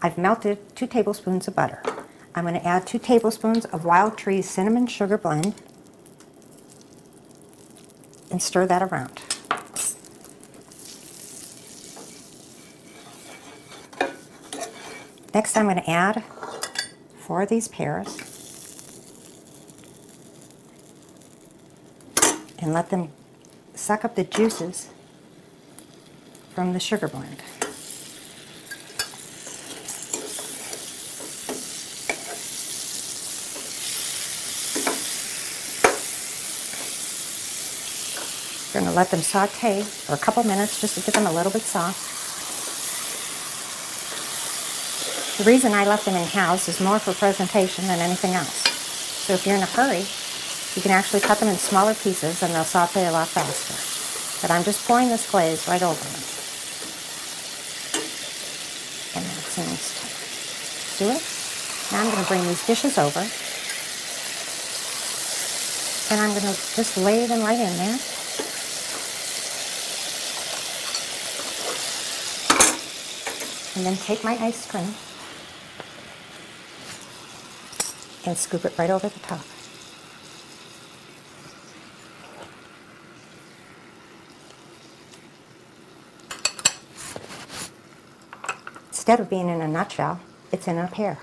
I've melted 2 tablespoons of butter. I'm going to add 2 tablespoons of Wild Tree's cinnamon sugar blend and stir that around. Next, I'm going to add 4 of these pears and let them suck up the juices from the sugar blend. We're going to let them saute for a couple minutes just to get them a little bit soft. The reason I left them in halves is more for presentation than anything else. So if you're in a hurry, you can actually cut them in smaller pieces and they'll saute a lot faster. But I'm just pouring this glaze right over them. And that seems to do it. Now I'm going to bring these dishes over. And I'm going to just lay them right in there. And then take my ice cream and scoop it right over the top. Instead of being in a nutshell, it's in a pear.